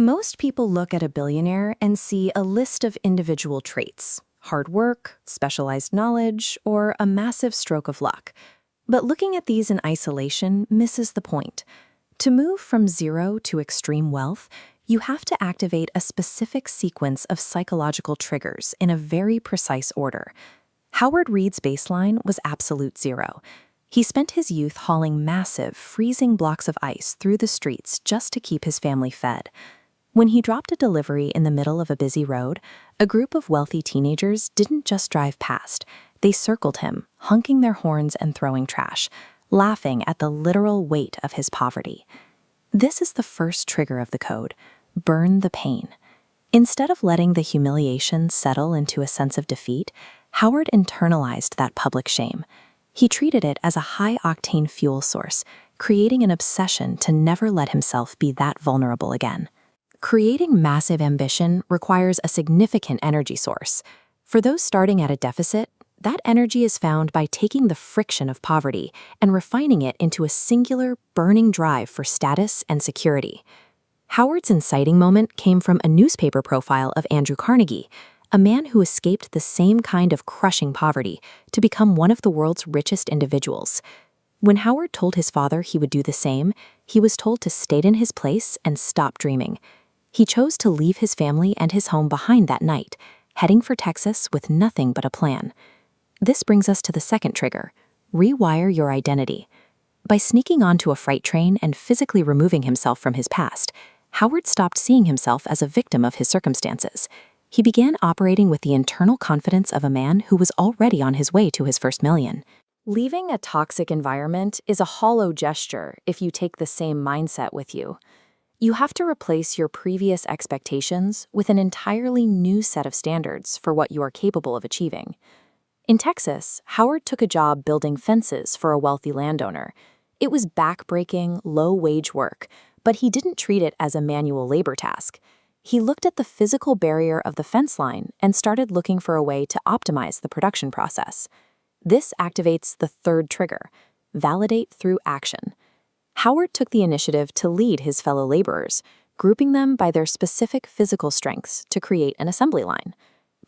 Most people look at a billionaire and see a list of individual traits: hard work, specialized knowledge, or a massive stroke of luck. But looking at these in isolation misses the point. To move from zero to extreme wealth, you have to activate a specific sequence of psychological triggers in a very precise order. Howard Reid's baseline was absolute zero. He spent his youth hauling massive, freezing blocks of ice through the streets just to keep his family fed. When he dropped a delivery in the middle of a busy road, a group of wealthy teenagers didn't just drive past. They circled him, honking their horns and throwing trash, laughing at the literal weight of his poverty. This is the first trigger of the code: burn the pain. Instead of letting the humiliation settle into a sense of defeat, Howard internalized that public shame. He treated it as a high-octane fuel source, creating an obsession to never let himself be that vulnerable again. Creating massive ambition requires a significant energy source. For those starting at a deficit, that energy is found by taking the friction of poverty and refining it into a singular, burning drive for status and security. Howard's inciting moment came from a newspaper profile of Andrew Carnegie, a man who escaped the same kind of crushing poverty to become one of the world's richest individuals. When Howard told his father he would do the same, he was told to stay in his place and stop dreaming. He chose to leave his family and his home behind that night, heading for Texas with nothing but a plan. This brings us to the second trigger: rewire your identity. By sneaking onto a freight train and physically removing himself from his past, Howard stopped seeing himself as a victim of his circumstances. He began operating with the internal confidence of a man who was already on his way to his first million. Leaving a toxic environment is a hollow gesture if you take the same mindset with you. You have to replace your previous expectations with an entirely new set of standards for what you are capable of achieving. In Texas, Howard took a job building fences for a wealthy landowner. It was back-breaking, low-wage work, but he didn't treat it as a manual labor task. He looked at the physical barrier of the fence line and started looking for a way to optimize the production process. This activates the third trigger: validate through action. Howard took the initiative to lead his fellow laborers, grouping them by their specific physical strengths to create an assembly line.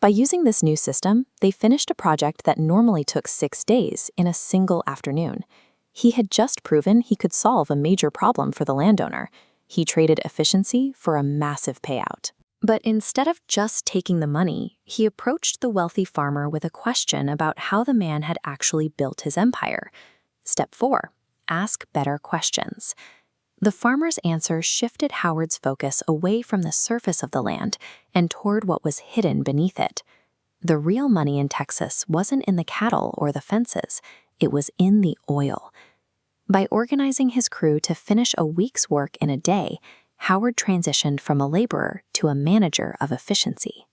By using this new system, they finished a project that normally took 6 days in a single afternoon. He had just proven he could solve a major problem for the landowner. He traded efficiency for a massive payout. But instead of just taking the money, he approached the wealthy farmer with a question about how the man had actually built his empire. Step 4. Ask better questions. The farmer's answer shifted Howard's focus away from the surface of the land and toward what was hidden beneath it. The real money in Texas wasn't in the cattle or the fences, it was in the oil. By organizing his crew to finish a week's work in a day, Howard transitioned from a laborer to a manager of efficiency.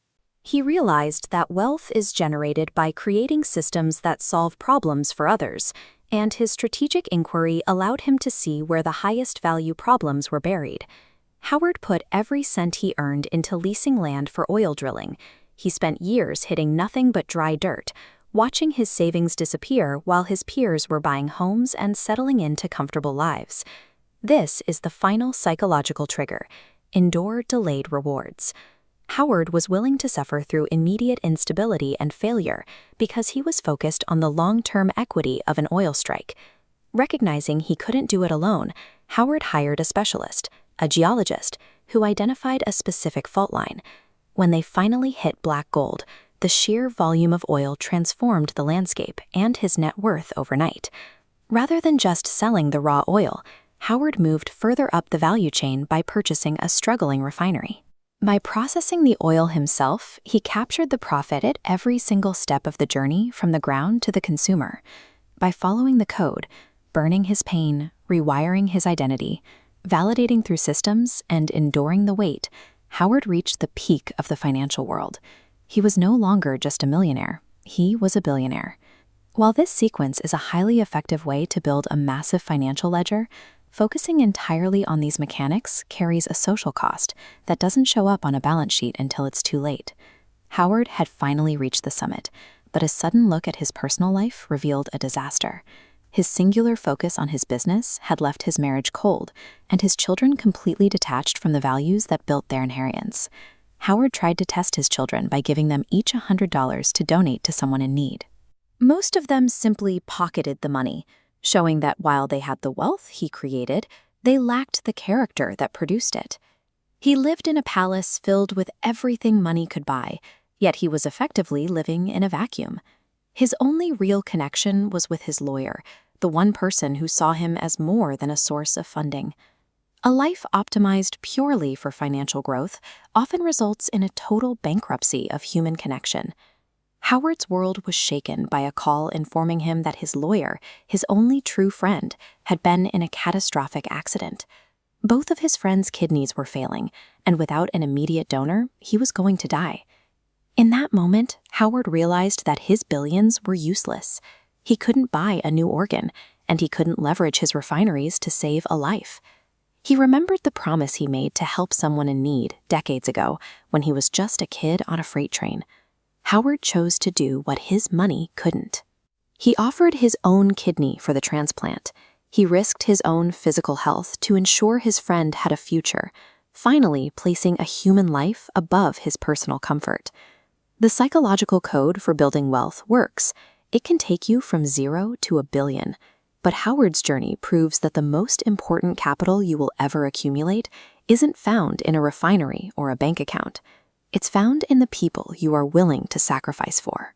He realized that wealth is generated by creating systems that solve problems for others, and his strategic inquiry allowed him to see where the highest value problems were buried. Howard put every cent he earned into leasing land for oil drilling. He spent years hitting nothing but dry dirt, watching his savings disappear while his peers were buying homes and settling into comfortable lives. This is the final psychological trigger: endure delayed rewards. Howard was willing to suffer through immediate instability and failure because he was focused on the long-term equity of an oil strike. Recognizing he couldn't do it alone, Howard hired a specialist, a geologist, who identified a specific fault line. When they finally hit black gold, the sheer volume of oil transformed the landscape and his net worth overnight. Rather than just selling the raw oil, Howard moved further up the value chain by purchasing a struggling refinery. By processing the oil himself, he captured the profit at every single step of the journey from the ground to the consumer. By following the code, burning his pain, rewiring his identity, validating through systems, and enduring the wait, Howard reached the peak of the financial world. He was no longer just a millionaire, he was a billionaire. While this sequence is a highly effective way to build a massive financial ledger, focusing entirely on these mechanics carries a social cost that doesn't show up on a balance sheet until it's too late. Howard had finally reached the summit, but a sudden look at his personal life revealed a disaster. His singular focus on his business had left his marriage cold, and his children completely detached from the values that built their inheritance. Howard tried to test his children by giving them each $100 to donate to someone in need. Most of them simply pocketed the money, showing that while they had the wealth he created, they lacked the character that produced it. He lived in a palace filled with everything money could buy, yet he was effectively living in a vacuum. His only real connection was with his lawyer, the one person who saw him as more than a source of funding. A life optimized purely for financial growth often results in a total bankruptcy of human connection. Howard's world was shaken by a call informing him that his lawyer, his only true friend, had been in a catastrophic accident. Both of his friend's kidneys were failing, and without an immediate donor, he was going to die. In that moment, Howard realized that his billions were useless. He couldn't buy a new organ, and he couldn't leverage his refineries to save a life. He remembered the promise he made to help someone in need decades ago when he was just a kid on a freight train. Howard chose to do what his money couldn't. He offered his own kidney for the transplant. He risked his own physical health to ensure his friend had a future, finally placing a human life above his personal comfort. The psychological code for building wealth works. It can take you from 0 to $1 billion. But Howard's journey proves that the most important capital you will ever accumulate isn't found in a refinery or a bank account. It's found in the people you are willing to sacrifice for.